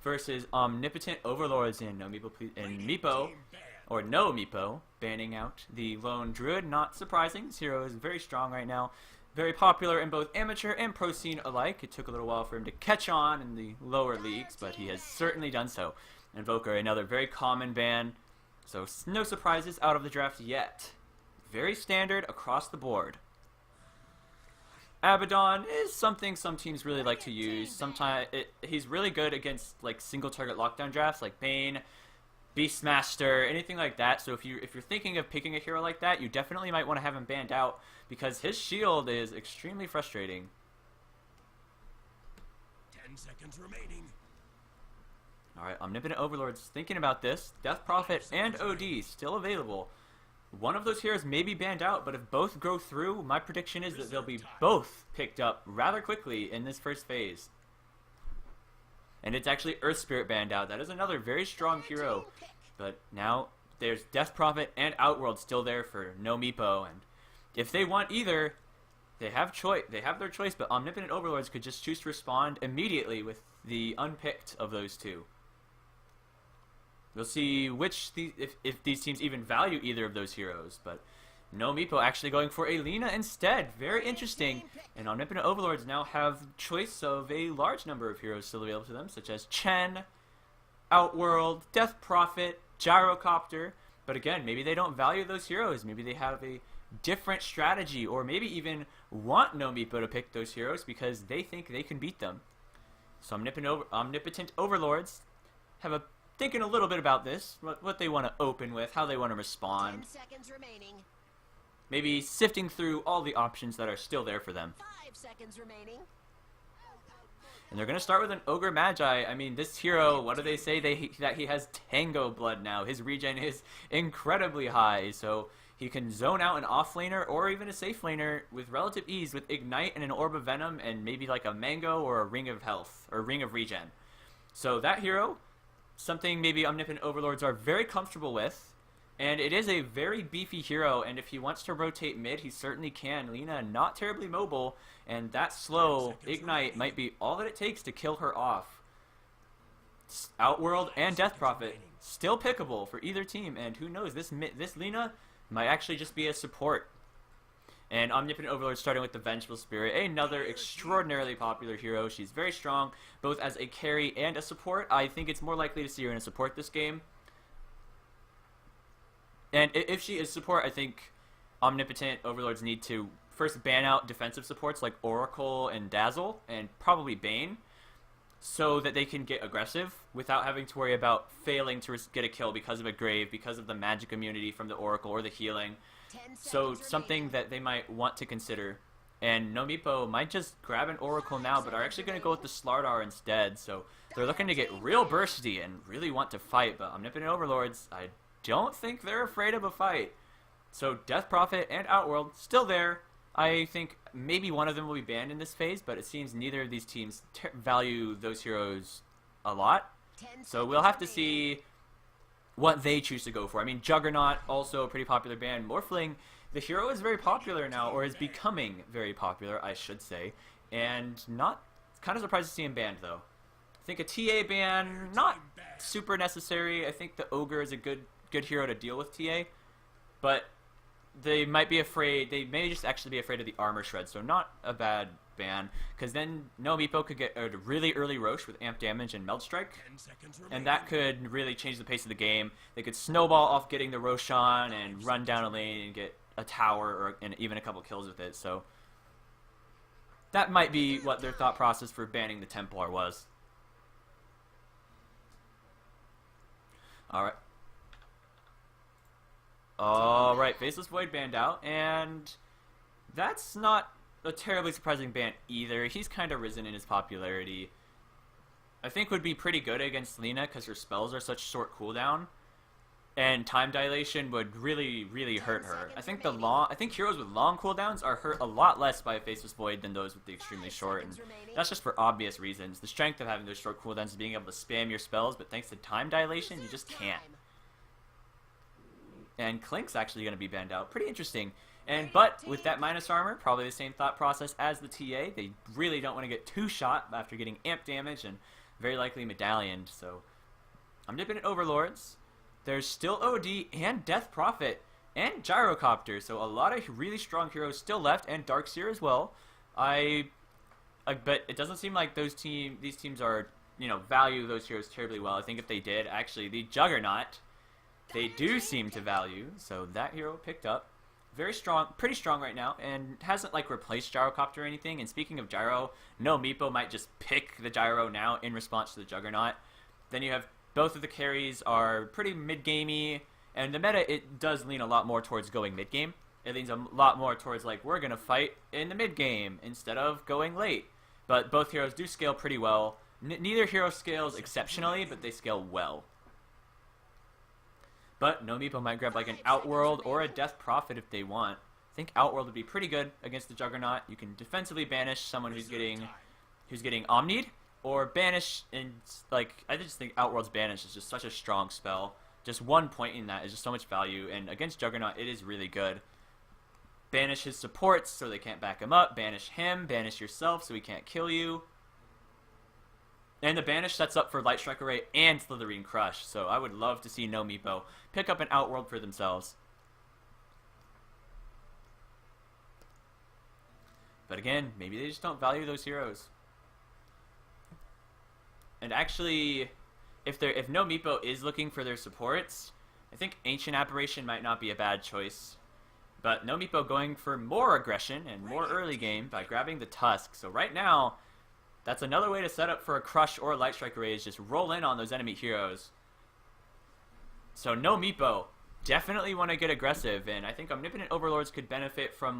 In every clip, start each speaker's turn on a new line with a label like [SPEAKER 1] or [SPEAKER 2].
[SPEAKER 1] versus Omnipotent Overlords and no Meepo, or no Meepo, banning out the lone druid. Not surprising. This hero is very strong right now. Very popular in both amateur and pro scene alike. It took a little while for him to catch on in the lower leagues, but he has certainly done so. Invoker, another very common ban, so no surprises out of the draft yet. Very standard across the board. Abaddon is something some teams really like to use. Sometimes he's really good against like single target lockdown drafts like Bane, Beastmaster, anything like that. So if you're thinking of picking a hero like that, you definitely might want to have him banned out because his shield is extremely frustrating.
[SPEAKER 2] 10 seconds remaining.
[SPEAKER 1] Alright, Omnipotent Overlords thinking about this. Death Prophet and OD still available. One of those heroes may be banned out, but if both go through, my prediction is that they'll be both picked up rather quickly in this first phase. And it's actually Earth Spirit banned out. That is another very strong hero. But now there's Death Prophet and Outworld still there for no Meepo. And if they want either, they have their choice, but Omnipotent Overlords could just choose to respond immediately with the unpicked of those two. We'll see if these teams even value either of those heroes, but no Meepo actually going for a Lina instead. Very interesting. And Omnipotent Overlords now have choice of a large number of heroes still available to them, such as Chen, Outworld, Death Prophet, Gyrocopter. But again, maybe they don't value those heroes. Maybe they have a different strategy, or maybe even want no Meepo to pick those heroes because they think they can beat them. So Omnipotent Overlords have thinking a little bit about this, what they want to open with, how they want to respond.
[SPEAKER 3] 10 seconds remaining.
[SPEAKER 1] Maybe sifting through all the options that are still there for them.
[SPEAKER 3] 5 seconds remaining.
[SPEAKER 1] And they're going to start with an Ogre Magi. I mean, this hero, what do they say? That he has Tango blood now. His regen is incredibly high, so he can zone out an off-laner or even a safe laner with relative ease with Ignite and an Orb of Venom and maybe like a Mango or a Ring of Health or Ring of Regen. So that hero, something maybe Omnipotent Overlords are very comfortable with, and it is a very beefy hero, and if he wants to rotate mid, he certainly can. Lina not terribly mobile, and that slow Ignite might be all that it takes to kill her off. Outworld and Death Prophet still pickable for either team, and who knows, this Lina might actually just be a support. And Omnipotent Overlord starting with the Vengeful Spirit, another extraordinarily popular hero. She's very strong, both as a carry and a support. I think it's more likely to see her in a support this game. And if she is support, I think Omnipotent Overlords need to first ban out defensive supports like Oracle and Dazzle, and probably Bane, so that they can get aggressive without having to worry about failing to get a kill because of a Grave, because of the magic immunity from the Oracle or the healing. So something that they might want to consider. And no Meepo might just grab an Oracle now, but are actually going to go with the Slardar instead. So they're looking to get real bursty and really want to fight. But Omnipotent Overlords, I don't think they're afraid of a fight. So Death Prophet and Outworld still there. I think maybe one of them will be banned in this phase, but it seems neither of these teams value those heroes a lot. So we'll have to see what they choose to go for. I mean, Juggernaut, also a pretty popular ban. Morphling, the hero is very popular now, or is becoming very popular, I should say. And not kind of surprised to see him banned, though. I think a TA ban, not super necessary. I think the Ogre is a good hero to deal with TA. But they might be afraid, they may just actually be afraid of the armor shred, so not a bad ban, because then no Meepo could get a really early Roche with amp damage and Meld Strike, and that could really change the pace of the game. They could snowball off getting the Roche on and run down a lane and get a tower and even a couple kills with it, so that might be what their thought process for banning the Templar was. Alright. Alright, Faceless Void banned out, and that's not a terribly surprising ban either. He's kind of risen in his popularity. I think would be pretty good against Lina because her spells are such short cooldown, and time dilation would really, really hurt her. I think heroes with long cooldowns are hurt a lot less by a Faceless Void than those with the extremely short, and that's just for obvious reasons. The strength of having those short cooldowns is being able to spam your spells, but thanks to time dilation, you just can't. And Clink's actually going to be banned out. Pretty interesting. But with that minus armor, probably the same thought process as the TA. They really don't want to get two shot after getting amp damage and very likely medallioned. So Omnipotent Overlords. There's still OD and Death Prophet and Gyrocopter, so a lot of really strong heroes still left, and Darkseer as well. But it doesn't seem like these teams are, value those heroes terribly well. I think if they did, actually, the Juggernaut, they do seem to value, so that hero picked up. Very strong, pretty strong right now, and hasn't replaced Gyrocopter or anything. And speaking of Gyro, no Meepo might just pick the Gyro now in response to the Juggernaut. Then you have both of the carries are pretty mid-gamey, and the meta, it does lean a lot more towards going mid-game. It leans a lot more towards, we're going to fight in the mid-game instead of going late. But both heroes do scale pretty well. Neither hero scales exceptionally, but they scale well. But no Meepo might grab an Outworld or a Death Prophet if they want. I think Outworld would be pretty good against the Juggernaut. You can defensively banish someone who's getting Omni'd, or banish, and I just think Outworld's banish is just such a strong spell. Just 1 point in that is just so much value, and against Juggernaut it is really good. Banish his supports so they can't back him up, banish him, banish yourself so he can't kill you. And the banish sets up for Light Strike Array and Slitherine Crush, so I would love to see no Meepo pick up an Outworld for themselves. But again, maybe they just don't value those heroes. And actually, if no Meepo is looking for their supports, I think Ancient Apparition might not be a bad choice. But no Meepo going for more aggression and more early game by grabbing the Tusk. So right now, that's another way to set up for a Crush or Light Strike Array, is just roll in on those enemy heroes. So no Meepo, definitely want to get aggressive, and I think Omnipotent Overlords could benefit from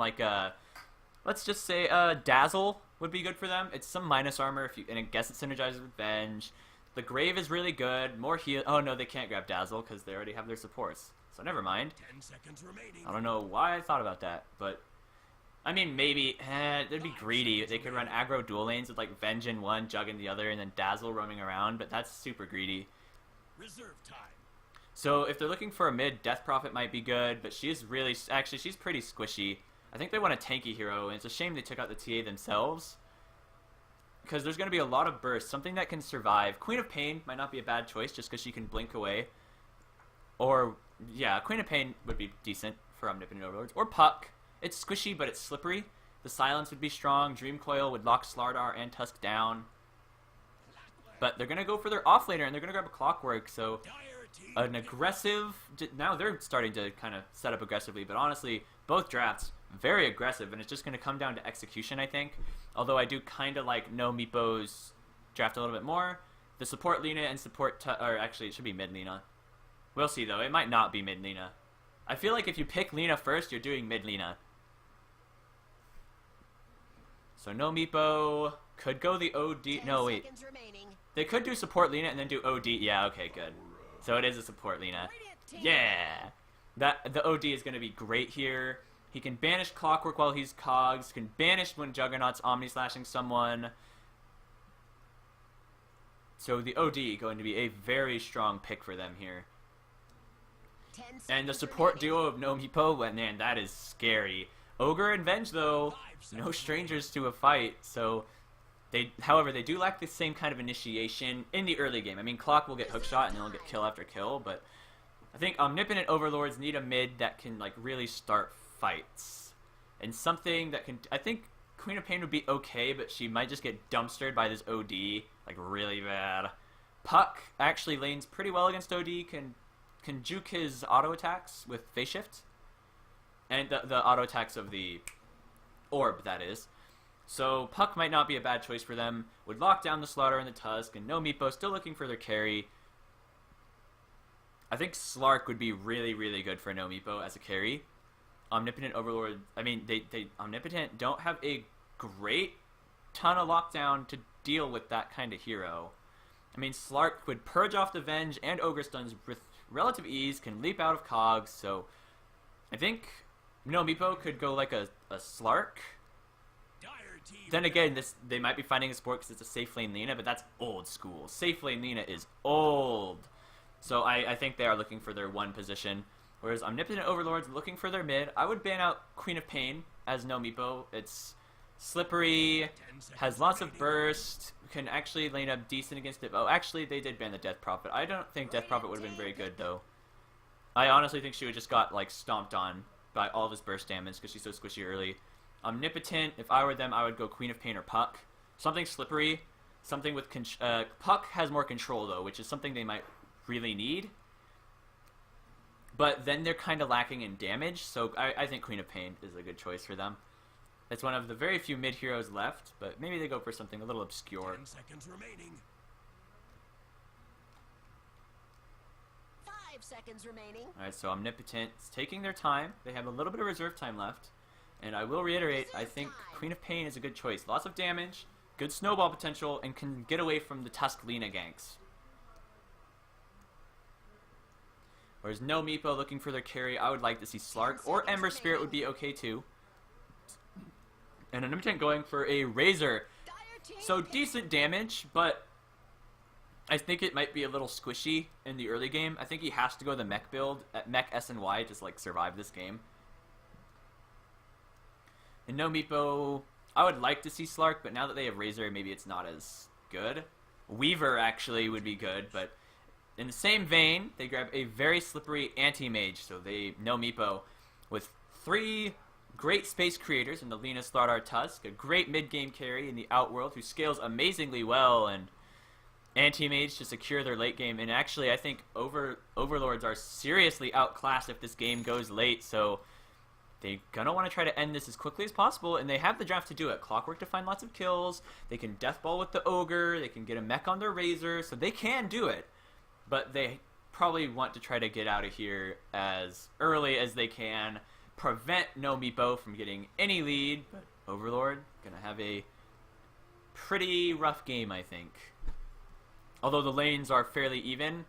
[SPEAKER 1] let's just say Dazzle would be good for them. It's some minus armor, and I guess it synergizes with Venge. The Grave is really good. More heal. Oh no, they can't grab Dazzle because they already have their supports. So never mind.
[SPEAKER 2] 10 seconds remaining.
[SPEAKER 1] I don't know why I thought about that, but I mean maybe they'd be greedy. They could run aggro dual lanes with Venge in one, Jug in the other, and then Dazzle roaming around, but that's super greedy.
[SPEAKER 2] Reserve time.
[SPEAKER 1] So if they're looking for a mid, Death Prophet might be good, but she's pretty squishy. I think they want a tanky hero, and it's a shame they took out the TA themselves, because there's going to be a lot of bursts, something that can survive. Queen of Pain might not be a bad choice just because she can blink away. Or, yeah, Queen of Pain would be decent for Omnipotent Overlords. Or Puck. It's squishy, but it's slippery. The Silence would be strong. Dream Coil would lock Slardar and Tusk down. But they're going to go for their offlaner, and they're going to grab a Clockwork, so an aggressive... Now they're starting to kind of set up aggressively, but honestly, both drafts, very aggressive, and it's just going to come down to execution, I think. Although I do kind of like no Meepo's draft a little bit more. The support Lina and support... or actually, it should be mid Lina. We'll see, though. It might not be mid Lina. I feel like if you pick Lina first, you're doing mid Lina. So no Meepo. Could go the OD... No, wait. They could do support Lina and then do OD. Yeah, okay, good. So it is a support Lina. Yeah! The OD is going to be great here. He can banish Clockwork while he's Cogs. Can banish when Juggernaut's Omni-slashing someone. So the OD going to be a very strong pick for them here. And the support duo of no Meepo, man, that is scary. Ogre and Venge, though, no strangers to a fight. So, however, they do lack the same kind of initiation in the early game. I mean, Clock will get hookshot and then he'll get kill after kill, but I think Omnipotent Overlords need a mid that can really start fights. And something that can... I think Queen of Pain would be okay, but she might just get dumpstered by this OD, really bad. Puck actually lanes pretty well against OD, can juke his auto attacks with phase shift. And the auto attacks of the orb, that is. So Puck might not be a bad choice for them. Would lock down the Slaughter and the Tusk, and no Meepo still looking for their carry. I think Slark would be really, really good for no Meepo as a carry. Omnipotent Overlord, I mean, Omnipotent don't have a great ton of lockdown to deal with that kind of hero. I mean, Slark would purge off the Venge and Ogre stuns with relative ease, can leap out of Cogs, so I think no Meepo could go like a Slark. Then again, they might be finding a support because it's a safe lane Lina, but that's old school. Safe lane Lina is old. So I think they are looking for their one position. Whereas Omnipotent Overlords looking for their mid. I would ban out Queen of Pain as no Meepo. Slippery, has lots of burst, can actually lane up decent against it. Oh, actually, they did ban the Death Prophet. I don't think Death Prophet would have been very good, though. I honestly think she would just got, like, stomped on by all of his burst damage because she's so squishy early. Omnipotent, if I were them, I would go Queen of Pain or Puck. Something slippery, something with... Puck has more control, though, which is something they might really need. But then they're kind of lacking in damage, so I think Queen of Pain is a good choice for them. It's one of the very few mid-heroes left, but maybe they go for something a little obscure.
[SPEAKER 2] 10 seconds remaining.
[SPEAKER 3] 5 seconds remaining.
[SPEAKER 1] Alright, so Omnipotent is taking their time. They have a little bit of reserve time left. And I will reiterate, I think Queen of Pain is a good choice. Lots of damage, good snowball potential, and can get away from the Tusk Lina ganks. Whereas no Meepo looking for their carry, I would like to see Slark or Ember Spirit would be okay too. And Omnipotent going for a Razor. So decent damage, but I think it might be a little squishy in the early game. I think he has to go the mech build, at mech SNY, just like survive this game. And no Meepo, I would like to see Slark, but now that they have Razor, maybe it's not as good. Weaver actually would be good, but in the same vein, they grab a very slippery anti-mage, so they no Meepo with 3 great space creators in the Lina Slardar Tusk, a great mid-game carry in the Outworld who scales amazingly well, and anti-mage to secure their late game. And actually, I think Overlords are seriously outclassed if this game goes late, so they're gonna want to try to end this as quickly as possible, and they have the draft to do it. Clockwork to find lots of kills, they can deathball with the Ogre, they can get a mech on their Razor, so they can do it. But they probably want to try to get out of here as early as they can, prevent no Meepo from getting any lead, but Overlord gonna have a pretty rough game, I think. Although the lanes are fairly even,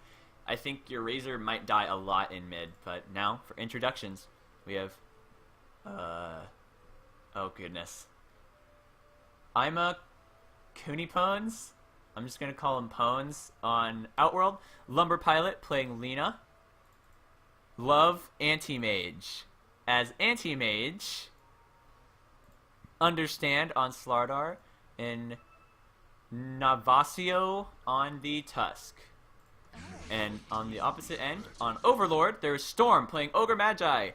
[SPEAKER 1] I think your Razor might die a lot in mid. But now, for introductions, we have... oh goodness. I'm a Kunipones. I'm just gonna call him Pones on Outworld. Lumber Pilot playing Lina. Love Anti-Mage. As Anti-Mage, Understand on Slardar, and Navasio on the Tusk. And on the opposite end, on Overlord, there's Storm playing Ogre Magi.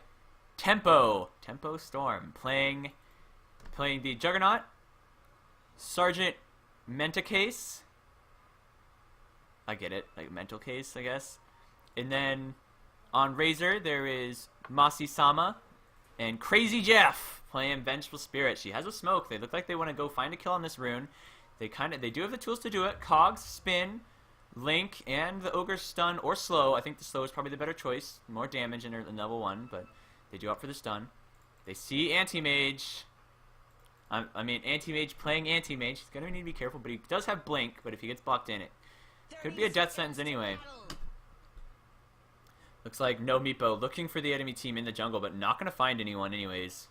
[SPEAKER 1] Tempo Storm playing the Juggernaut. Sergeant Mentacase. I get it, like mental case, I guess. And then on Razor, there is Masi-sama and Crazy Jeff playing Vengeful Spirit. She has a smoke. They look like they want to go find a kill on this rune. They do have the tools to do it. Cogs, Spin, Link, and the Ogre Stun or Slow. I think the Slow is probably the better choice. More damage in level 1, but they do opt for the stun. They see Anti-Mage. I mean, Anti-Mage playing Anti-Mage. He's going to need to be careful, but he does have Blink, but if he gets blocked in, it could be a death sentence anyway. Looks like no Meepo looking for the enemy team in the jungle, but not going to find anyone anyways.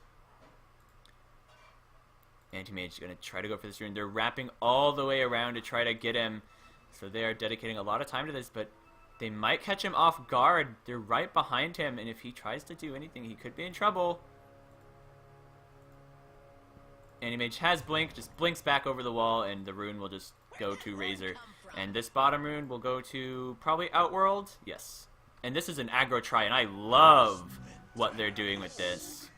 [SPEAKER 1] Anti-Mage is going to try to go for this rune. They're wrapping all the way around to try to get him. So they are dedicating a lot of time to this, but they might catch him off guard. They're right behind him, and if he tries to do anything, he could be in trouble. Anti-Mage has Blink, just blinks back over the wall, and the rune will just go to Razor. And this bottom rune will go to probably Outworld. Yes. And this is an aggro try, and I love what they're doing with this.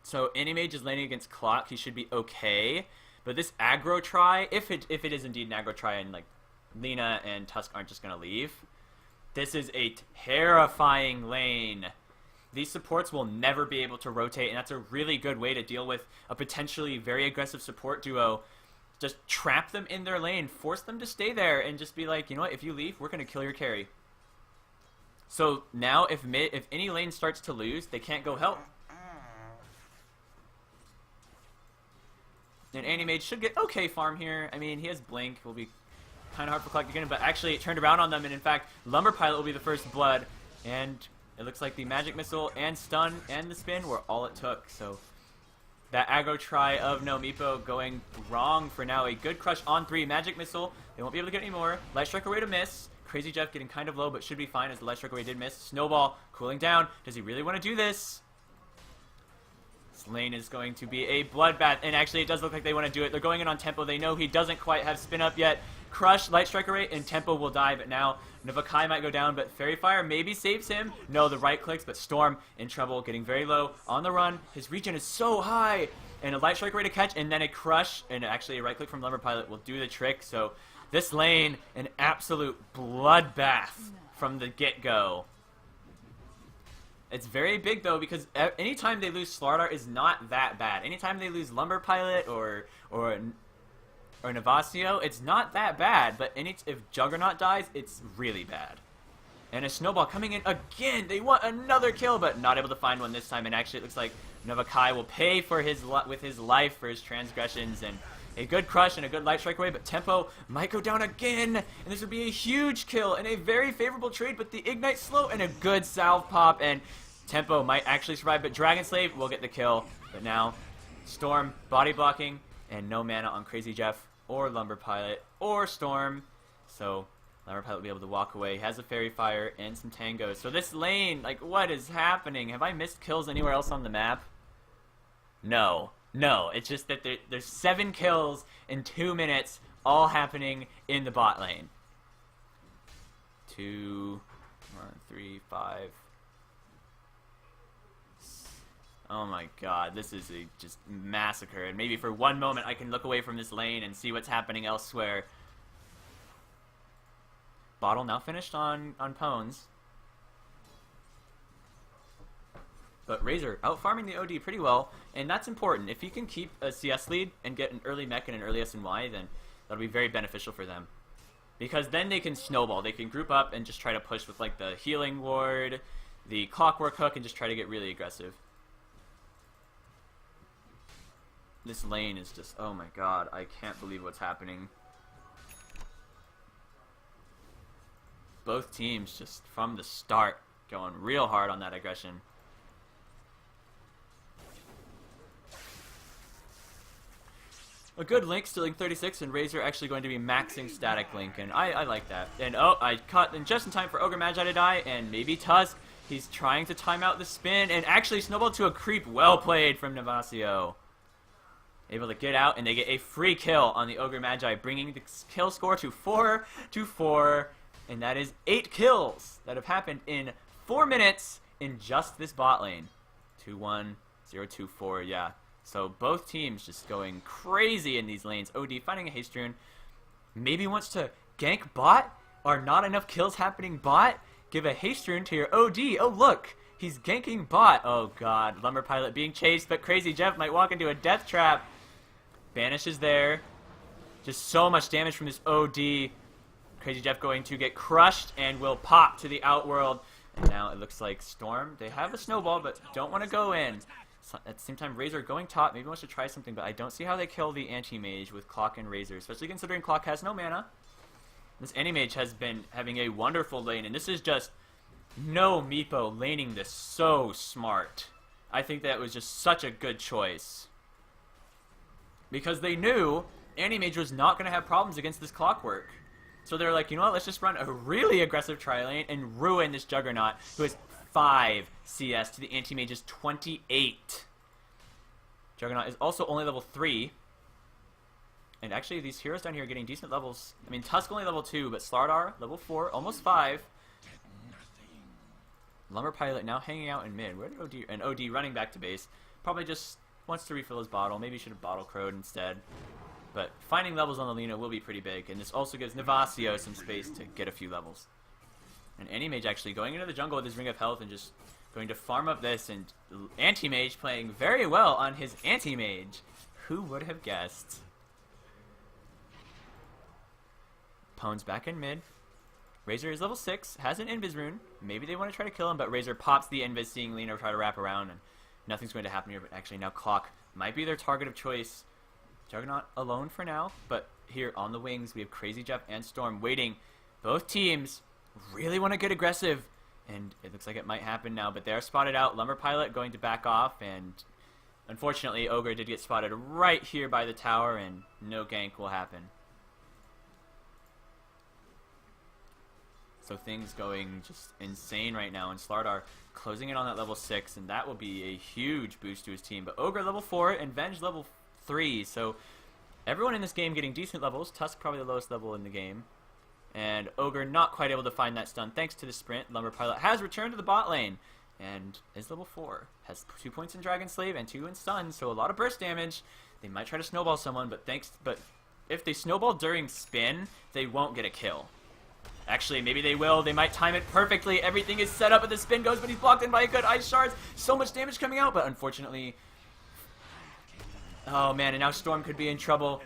[SPEAKER 1] So Anti-Mage is laning against Clock. He should be okay. But this aggro try, if it is indeed an aggro try, and like Lina and Tusk aren't just going to leave, this is a terrifying lane. These supports will never be able to rotate, and that's a really good way to deal with a potentially very aggressive support duo. Just trap them in their lane, force them to stay there, and just be like, you know what, if you leave, we're going to kill your carry. So now if any lane starts to lose, they can't go help. And Anti-Mage should get okay farm here. I mean, he has Blink. Will be kind of hard for Clock to get him, but actually it turned around on them, and in fact, Lumber Pilot will be the first blood. And it looks like the Magic Missile and Stun and the Spin were all it took. So that aggro try of no Meepo going wrong for now. A good crush on 3. Magic Missile. They won't be able to get any more. Light Strike away to miss. Crazy Jeff getting kind of low, but should be fine as the Light Strike away did miss. Snowball cooling down. Does he really want to do this? This lane is going to be a bloodbath, and actually it does look like they want to do it. They're going in on Tempo. They know he doesn't quite have spin up yet. Crush, Light Striker rate, and Tempo will die, but now Navakai might go down, but Fairy Fire maybe saves him. No, the right clicks, but Storm in trouble, getting very low on the run. His regen is so high, and a Light Striker rate to catch, and then a Crush, and actually a right click from Lumber Pilot will do the trick. So this lane, an absolute bloodbath from the get-go. It's very big, though, because anytime they lose Slardar is not that bad. Anytime they lose Lumber Pilot or Navasio, it's not that bad. But if Juggernaut dies, it's really bad. And a Snowball coming in again. They want another kill, but not able to find one this time. And actually, it looks like Navakai will pay for with his life for his transgressions. And a good Crush and a good Light Strike away, but Tempo might go down again. And this would be a huge kill and a very favorable trade, but the Ignite slow and a good Salve pop. And Tempo might actually survive, but Dragon Slave will get the kill. But now, Storm body blocking and no mana on Crazy Jeff or Lumber Pilot or Storm. So Lumber Pilot will be able to walk away. He has a Fairy Fire and some tangos. So this lane, like, what is happening? Have I missed kills anywhere else on the map? No. No, it's just that there's 7 kills in 2 minutes, all happening in the bot lane. 2, 1, 3, 5. Oh my god, this is a just massacre. And maybe for one moment I can look away from this lane and see what's happening elsewhere. Bottle now finished on Pones. But Razor out farming the OD pretty well, and that's important. If he can keep a CS lead and get an early mech and an early SNY, then that'll be very beneficial for them. Because then they can snowball. They can group up and just try to push with like the healing ward, the clockwork hook, and just try to get really aggressive. This lane is just, oh my god, I can't believe what's happening. Both teams just from the start going real hard on that aggression. A good Link, stealing 36, and Razor actually going to be maxing static Link, and I like that. And oh, I caught in just in time for Ogre Magi to die, and maybe Tusk. He's trying to time out the spin, and actually snowballed to a creep. Well played from Navasio. Able to get out, and they get a free kill on the Ogre Magi, bringing the kill score to 4-4, and that is 8 kills that have happened in 4 minutes in just this bot lane. 2-1, 0-2-4, yeah. So both teams just going crazy in these lanes. OD finding a haste rune. Maybe wants to gank bot? Are not enough kills happening bot? Give a haste rune to your OD. Oh look, he's ganking bot. Oh god, Lumber Pilot being chased, but Crazy Jeff might walk into a death trap. Banish is there. Just so much damage from this OD. Crazy Jeff going to get crushed and will pop to the Outworld. And now it looks like Storm. They have a snowball, but don't want to go in. At the same time, Razor going top, maybe wants to try something, but I don't see how they kill the Anti-Mage with Clock and Razor, especially considering Clock has no mana. This Anti-Mage has been having a wonderful lane, and this is just no Meepo laning this so smart. I think that was just such a good choice. Because they knew Anti-Mage was not going to have problems against this Clockwork. So they're like, you know what, let's just run a really aggressive tri-lane and ruin this Juggernaut, who is 5 CS to the Anti-Mage's 28. Juggernaut is also only level 3. And actually, these heroes down here are getting decent levels. I mean, Tusk only level 2, but Slardar, level 4, almost 5. Lumber Pilot now hanging out in mid. Where did OD... And OD running back to base. Probably just wants to refill his bottle. Maybe he should have bottle crowed instead. But finding levels on the Lina will be pretty big. And this also gives Navasio some space to get a few levels. And Anti-Mage actually going into the jungle with his Ring of Health and just going to farm up this. And Anti-Mage playing very well on his Anti-Mage. Who would have guessed? Pone's back in mid. Razor is level 6, has an Invis rune. Maybe they want to try to kill him, but Razor pops the Invis, seeing Lina try to wrap around, and nothing's going to happen here. But actually now Clock might be their target of choice. Juggernaut alone for now, but here on the wings we have Crazy Jeff and Storm waiting. Both teams really want to get aggressive, and it looks like it might happen now, but they're spotted out. Lumber Pilot going to back off, and unfortunately Ogre did get spotted right here by the tower, and no gank will happen. So things going just insane right now, and Slardar closing in on that level 6, and that will be a huge boost to his team. But Ogre level 4 and Venge level 3, so everyone in this game getting decent levels. Tusk probably the lowest level in the game. And Ogre not quite able to find that stun thanks to the sprint. Lumber Pilot has returned to the bot lane and is level 4. Has 2 points in Dragon Slave and 2 in stun, so a lot of burst damage. They might try to snowball someone, but if they snowball during spin, they won't get a kill. Actually, maybe they will. They might time it perfectly. Everything is set up, and the spin goes, but he's blocked in by a good ice shards. So much damage coming out, but unfortunately... Oh, man, and now Storm could be in trouble.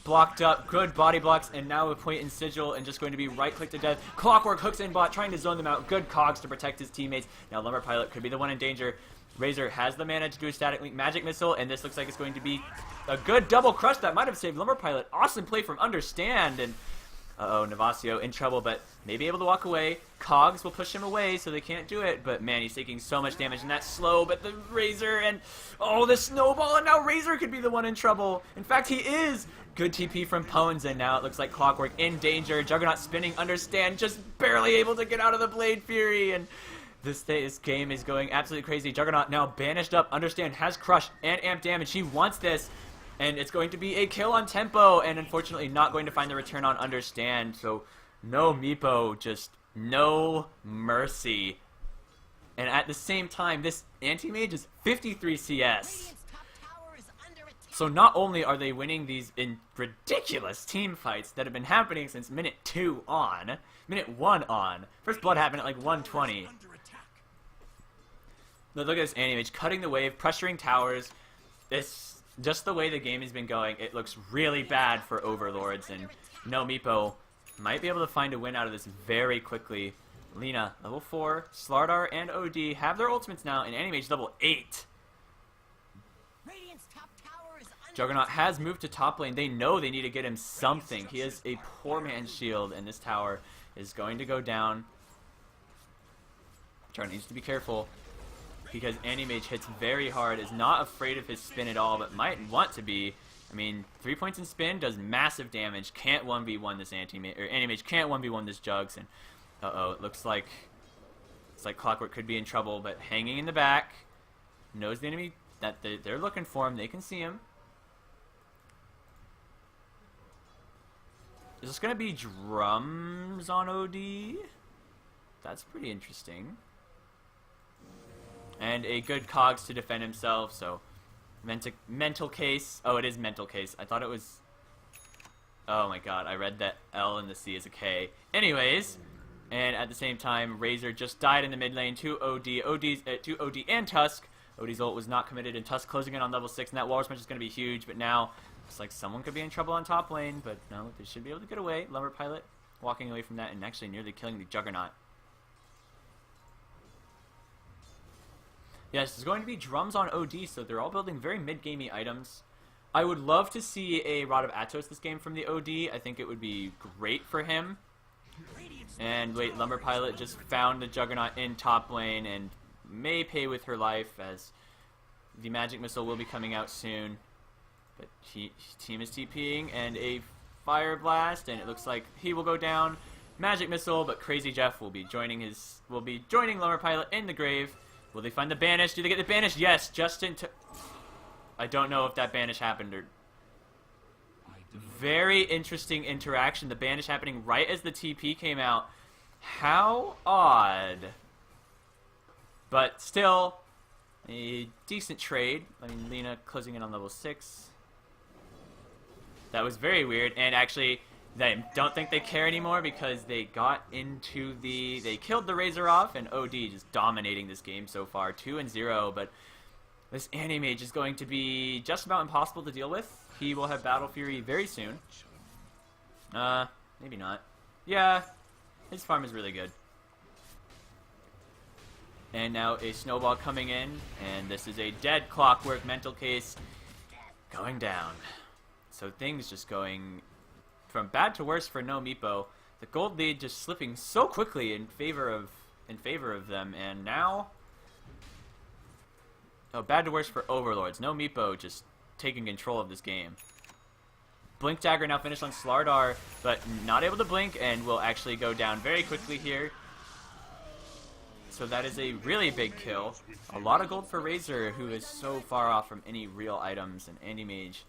[SPEAKER 1] Blocked up, good body blocks, and now a point in Sigil, and just going to be right-click to death. Clockwork hooks in bot, trying to zone them out. Good cogs to protect his teammates. Now Lumber Pilot could be the one in danger. Razor has the mana to do a static link magic missile, and this looks like it's going to be a good double crush that might have saved Lumber Pilot. Awesome play from Understand, and uh-oh, Navasio in trouble, but maybe able to walk away. Cogs will push him away, so they can't do it, but man, he's taking so much damage, and that's slow, but the Razor, and oh, the snowball, and now Razor could be the one in trouble. In fact, he is. Good TP from Pones, and now it looks like Clockwork in danger. Juggernaut spinning, Understand, just barely able to get out of the Blade Fury, and this game is going absolutely crazy. Juggernaut now banished up. Understand has crush and amp damage. He wants this, and it's going to be a kill on tempo, and unfortunately not going to find the return on Understand. So no Meepo, just no mercy. And at the same time, this anti-mage is 53 CS. So not only are they winning these in ridiculous team fights that have been happening since minute 1 on. First blood happened at like 120. But look at this anti-mage cutting the wave, pressuring towers. This just the way the game has been going. It looks really bad for Overlords, and no Meepo might be able to find a win out of this very quickly. Lina level 4, Slardar and OD have their ultimates now, and anti-mage level 8. Juggernaut has moved to top lane. They know they need to get him something. He has a poor man's shield, and this tower is going to go down. Juggernaut needs to be careful, because anti-mage hits very hard, is not afraid of his spin at all, but might want to be. I mean, 3 points in spin does massive damage. Can't 1v1 this anti-mage can't 1v1 this Jugs, and uh-oh, it looks like Clockwork could be in trouble, but hanging in the back, knows the enemy that they're looking for him. They can see him. Is this going to be drums on OD? That's pretty interesting. And a good cogs to defend himself, so mental case. Oh, it is mental case. I thought it was... Oh my god, I read that L and the C is a K. Anyways, and at the same time, Razor just died in the mid lane to OD. To OD and Tusk. OD's ult was not committed, and Tusk closing in on level 6, and that wall smash is going to be huge, but now... Looks like someone could be in trouble on top lane, but no, they should be able to get away. Lumber Pilot walking away from that and actually nearly killing the Juggernaut. Yes, there's going to be drums on OD, so they're all building very mid-gamey items. I would love to see a Rod of Atos this game from the OD. I think it would be great for him. And wait, Lumber Pilot just found the Juggernaut in top lane and may pay with her life, as the Magic Missile will be coming out soon. But team is TPing, and a Fire Blast, and it looks like he will go down. Magic Missile, but Crazy Jeff will be joining Lumber Pilot in the grave. Will they find the banish? Do they get the banish? Yes, Justin. I don't know if that banish happened or. Very interesting interaction. The banish happening right as the TP came out. How odd. But still, a decent trade. I mean, Lina closing in on level 6. That was very weird, and actually, I don't think they care anymore because they got into they killed the Razor off, and OD just dominating this game so far, 2-0, but this anti-mage is going to be just about impossible to deal with. He will have Battle Fury very soon. Maybe not. Yeah, his farm is really good. And now a snowball coming in, and this is a dead Clockwork mental case going down. So things just going from bad to worse for no Meepo. The gold lead just slipping so quickly in favor of them, and now bad to worse for Overlords. No Meepo just taking control of this game. Blink Dagger now finished on Slardar, but not able to blink and will actually go down very quickly here. So that is a really big kill. A lot of gold for Razor, who is so far off from any real items, and Anti-Mage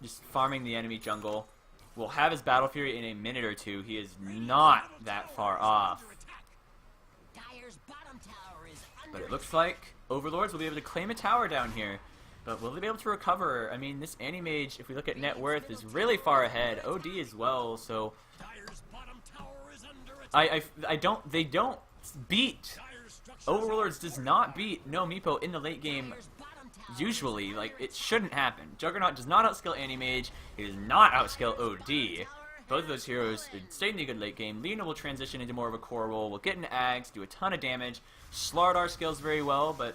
[SPEAKER 1] just farming the enemy jungle. Will have his Battle Fury in a minute or two. He is not that far off.
[SPEAKER 3] Dire's bottom tower is under
[SPEAKER 1] But it looks like Overlords will be able to claim a tower down here. But will they be able to recover? I mean, this Anti-Mage, if we look at net worth, is really far ahead. OD as well, so
[SPEAKER 2] Dire's bottom tower is under attack.
[SPEAKER 1] they don't beat.
[SPEAKER 2] Dire's structures
[SPEAKER 1] Overlords does not beat No Meepo in the late game.
[SPEAKER 3] Dire's bottom tower.
[SPEAKER 1] Usually, like, it shouldn't happen. Juggernaut does not outskill Anti-Mage. He does not outskill OD. Both of those heroes stayed in the good late game. Lena will transition into more of a core role. Will get into Ags, do a ton of damage. Slardar scales very well, but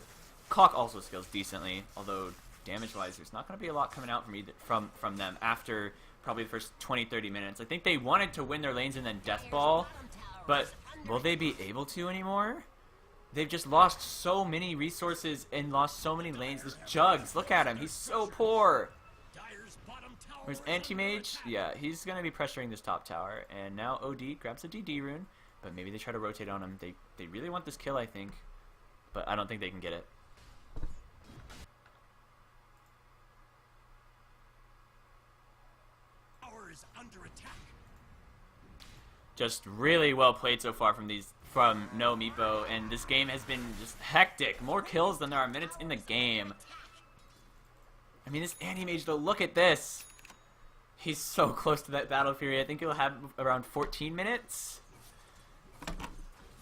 [SPEAKER 1] Clock also scales decently. Although, damage-wise, there's not going to be a lot coming out from them after probably the first 20-30 minutes. I think they wanted to win their lanes and then Death Ball, but will they be able to anymore? They've just lost so many resources and lost so many lanes. This Jugs, look at him. He's so poor.
[SPEAKER 2] Dire's bottom tower
[SPEAKER 1] Where's
[SPEAKER 2] is under
[SPEAKER 1] Anti-Mage?
[SPEAKER 2] attack.
[SPEAKER 1] Yeah, he's going to be pressuring this top tower. And now OD grabs a DD rune, but maybe they try to rotate on him. They really want this kill, I think, but I don't think they can get it.
[SPEAKER 2] Tower is under attack.
[SPEAKER 1] Just really well played so far from No Meepo, and this game has been just hectic. More kills than there are minutes in the game. I mean, this Anti-Mage, though, look at this. He's so close to that Battle Fury. I think he'll have around 14 minutes.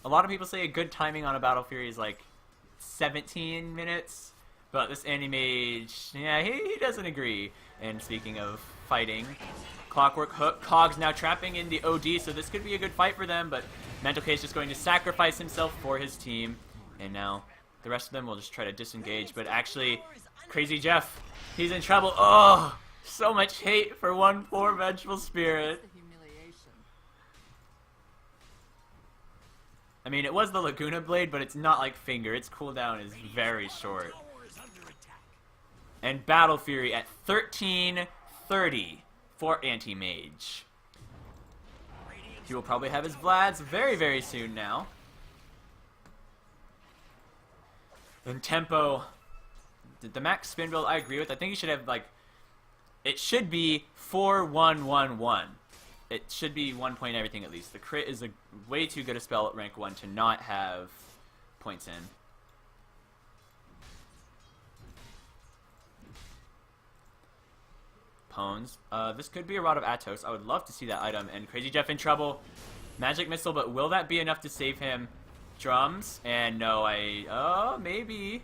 [SPEAKER 1] A lot of people say a good timing on a Battle Fury is like 17 minutes, but this Anti-Mage, yeah, he doesn't agree. And speaking of fighting, Clockwork Hook, Cogs now trapping in the OD, so this could be a good fight for them, but Mental Case just going to sacrifice himself for his team, and now the rest of them will just try to disengage, but actually, Crazy Jeff, he's in trouble. Oh, so much hate for 1/4 Vengeful Spirit. I mean, it was the Laguna Blade, but it's not like Finger. Its cooldown is very short.
[SPEAKER 2] Tower is under attack.
[SPEAKER 1] And Battle Fury at 1330 for Anti-Mage. He will probably have his Vlads very, very soon now. And tempo, the max spin build I agree with. I think you should have, like, it should be 4-1-1-1. It should be 1 point everything at least. The crit is a way too good a spell at rank 1 to not have points in. Pones. This could be a Rod of Atos. I would love to see that item. And Crazy Jeff in trouble. Magic Missile, but will that be enough to save him? Drums. And no, oh, maybe.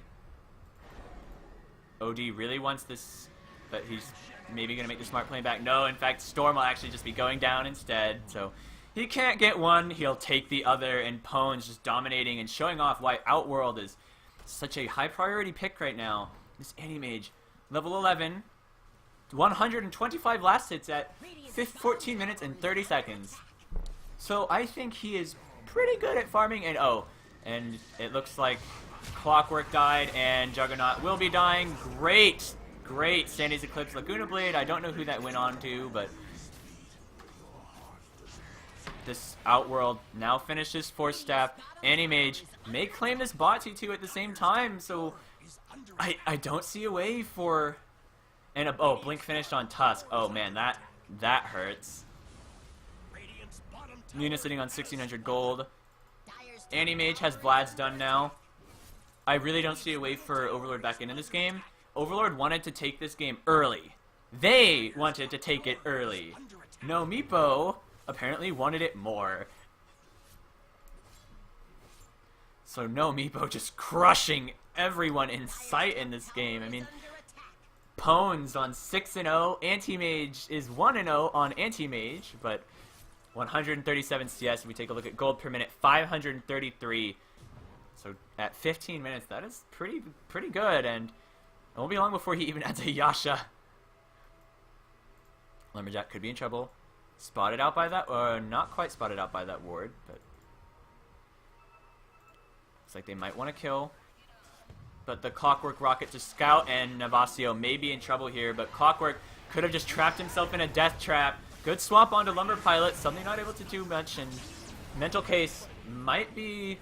[SPEAKER 1] OD really wants this, but he's maybe going to make the smart play back. No, in fact, Storm will actually just be going down instead. So he can't get one. He'll take the other, and Pones just dominating and showing off why Outworld is such a high priority pick right now. This Anti-Mage, level 11. 125 last hits at 14 minutes and 30 seconds. So I think he is pretty good at farming. And oh, and it looks like Clockwork died and Juggernaut will be dying. Great, great Sandy's Eclipse Laguna Blade. I don't know who that went on to, but this Outworld now finishes Force Staff. Anti-Mage may claim this bot T2 at the same time, so I don't see a way for... And oh, Blink finished on Tusk. Oh man, that hurts.
[SPEAKER 2] Radiant's bottom tower
[SPEAKER 1] Luna sitting on 1600 gold.
[SPEAKER 3] Dire's
[SPEAKER 1] Anti-Mage has Vlad's done now. I really don't see a way for Overlord back into this game. Overlord wanted to take this game early. They wanted to take it early.
[SPEAKER 2] under attack.
[SPEAKER 1] No Meepo apparently wanted it more. So No Meepo just crushing everyone in sight in this game. I mean, Pones on 6-0. Anti-Mage is 1-0 on Anti-Mage, but 137 CS. If we take a look at gold per minute, 533. So at 15 minutes, that is pretty good, and it won't be long before he even adds a Yasha. Lumberjack could be in trouble. Spotted out by that, or not quite spotted out by that ward, but looks like they might want to kill. But the Clockwork Rocket to scout, and Navasio may be in trouble here, but Clockwork Could have just trapped himself in a death trap. Good swap onto Lumber Pilot. Something not able to do much, and Mental Case might be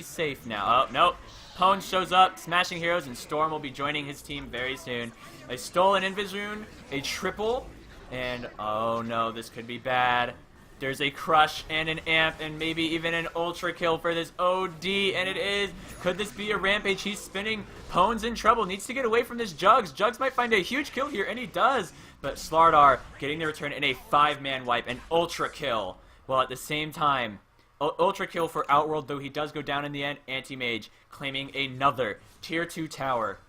[SPEAKER 1] safe now. Oh, nope. Pwn shows up, smashing heroes, and Storm will be joining his team very soon. A stolen Invis rune, a triple, and oh no, this could be bad. There's a Crush and an Amp and maybe even an Ultra Kill for this OD, and it is. Could this be a Rampage? He's spinning. Pwn's in trouble. Needs to get away from this Jugs. Jugs might find a huge kill here, and he does. But Slardar getting the return in a 5-man wipe, an Ultra Kill. While at the same time, Ultra Kill for Outworld, though he does go down in the end. Anti-Mage claiming another Tier 2 tower.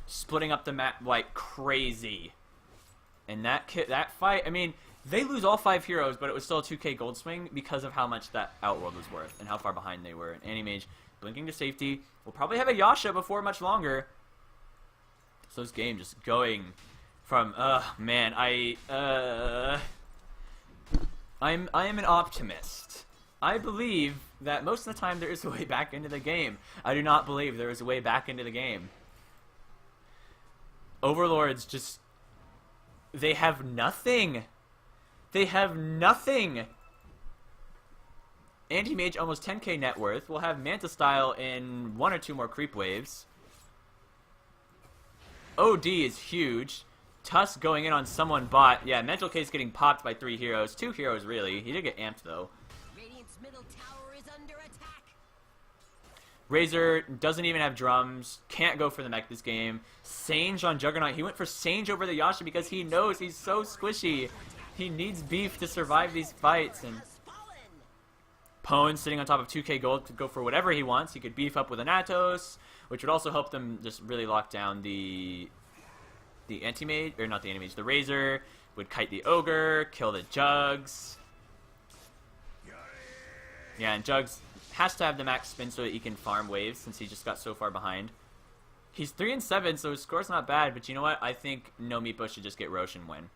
[SPEAKER 1] Splitting up the map like crazy. And that fight, I mean, they lose all 5 heroes, but it was still a 2k gold swing because of how much that Outworld was worth and how far behind they were. And Anti-Mage blinking to safety. We'll probably have a Yasha before much longer. So this game just going from, man, I am an optimist. I believe that most of the time there is a way back into the game. I do not believe there is a way back into the game. Overlords just... they have nothing. They have nothing. Anti-Mage almost 10k net worth. We'll have Manta Style in 1 or 2 more creep waves. OD is huge. Tusk going in on someone bot. Yeah, Mental Case getting popped by 3 heroes. 2 heroes, really. He did get amped, though.
[SPEAKER 3] Radiant's middle tower is under attack.
[SPEAKER 1] Razor doesn't even have drums. Can't go for the mech this game. Sange on Juggernaut. He went for Sange over the Yasha because he knows he's so squishy. He needs beef to survive these fights. And Pwn sitting on top of 2k gold to go for whatever he wants. He could beef up with an Atos, which would also help them just really lock down the Anti-Mage, or not the Anti-Mage, the Razor. Would kite the Ogre, kill the Jugs. Yeah, and Jugs has to have the max spin so that he can farm waves since he just got so far behind. He's 3-7, so his score's not bad, but you know what? I think No Meepo should just get Roshan win.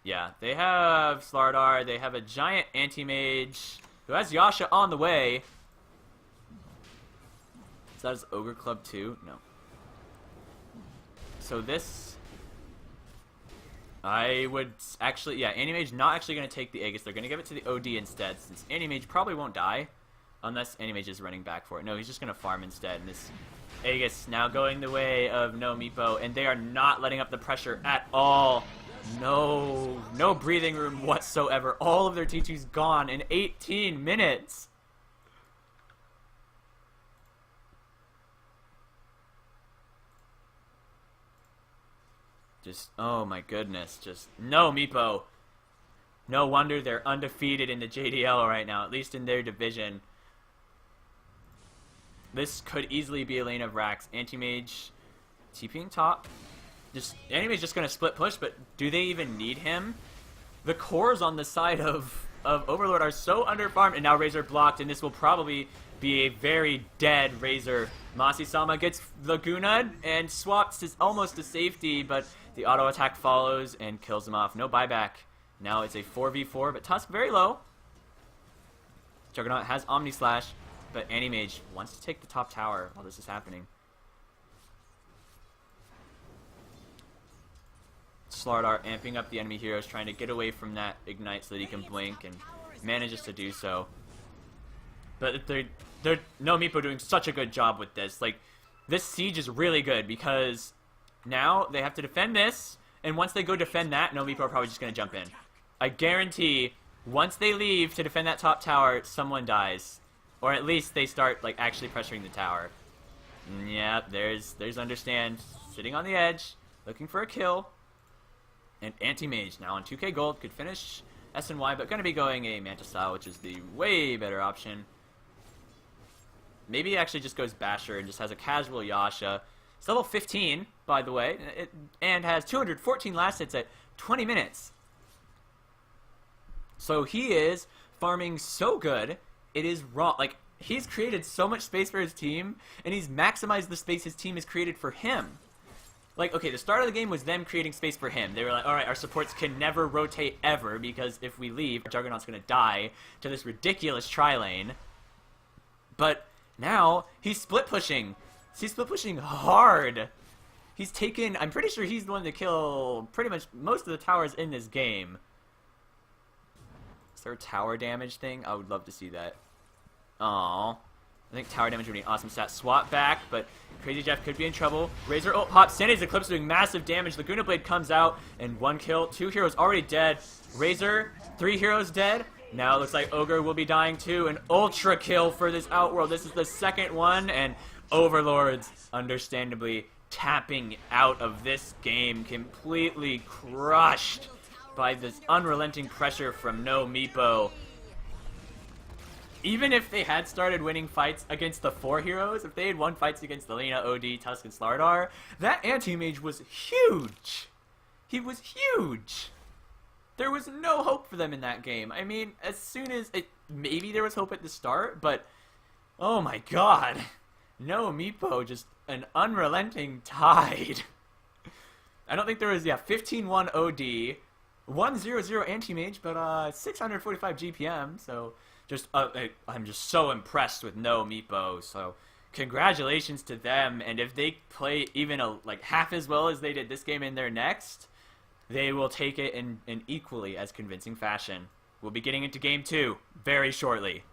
[SPEAKER 1] Yeah, they have Slardar, they have a giant Anti-Mage who has Yasha on the way. Is that his Ogre Club too? No. So this... I would actually... yeah, Anti-Mage not actually going to take the Aegis. They're going to give it to the OD instead, since Anti-Mage probably won't die. Unless Anti-Mage is running back for it. No, he's just going to farm instead. And this Aegis now going the way of No Meepo. And they are not letting up the pressure at all. No breathing room whatsoever. All of their T2's gone in 18 minutes. Just, oh my goodness. Just, no Meepo. No wonder they're undefeated in the JDL right now, at least in their division. This could easily be a lane of Rax. Anti-Mage TPing top. Just Anti-Mage just going to split push, but do they even need him? The cores on the side of Overlord are so underfarmed, and now Razor blocked, and this will probably be a very dead Razor. Masi-sama gets Laguna and swaps almost to safety, but the auto attack follows and kills him off. No buyback. Now it's a 4v4, but Tusk very low. Juggernaut has Omni Slash, but Anti-Mage wants to take the top tower while this is happening. Slardar amping up the enemy heroes, trying to get away from that Ignite so that he can blink, and manages to do so. But they're No Meepo doing such a good job with this. Like, this siege is really good because now they have to defend this, and once they go defend that, No Meepo are probably just going to jump in. I guarantee once they leave to defend that top tower, someone dies. Or at least they start like actually pressuring the tower. Yeah, there's Understand sitting on the edge, looking for a kill. And Anti-Mage now on 2k gold could finish SNY, but going to be going a Manta Style, which is the way better option. Maybe he actually just goes Basher and just has a casual Yasha. It's level 15, by the way, and has 214 last hits at 20 minutes. So he is farming so good, it is wrong. Like, he's created so much space for his team, and he's maximized the space his team has created for him. Like, okay, the start of the game was them creating space for him. They were like, alright, our supports can never rotate ever, because if we leave, Juggernaut's going to die to this ridiculous tri-lane. But now, he's split pushing. He's split pushing hard. He's taken... I'm pretty sure he's the one to kill pretty much most of the towers in this game. Is there a tower damage thing? I would love to see that. Aww. I think tower damage would be an awesome stat. Swap back, but Crazy Jeff could be in trouble. Razor ult pops. Sandy's Eclipse doing massive damage. Laguna Blade comes out, and 1 kill. 2 heroes already dead. Razor, 3 heroes dead. Now it looks like Ogre will be dying too. An ultra kill for this Outworld. This is the second one, and Overlords, understandably, tapping out of this game. Completely crushed by this unrelenting pressure from No Meepo. Even if they had started winning fights against the 4 heroes, if they had won fights against the Lena, OD, Tusk, and Slardar, that anti-mage was huge. He was huge. There was no hope for them in that game. I mean, as soon as maybe there was hope at the start, but oh my god. No Meepo, just an unrelenting tide. I don't think there was, 15-1 OD, 1-0-0 anti-mage, but 645 GPM, so... I'm just so impressed with No Meepo, so congratulations to them, and if they play even half as well as they did this game in their next, they will take it in equally as convincing fashion. We'll be getting into Game 2 very shortly.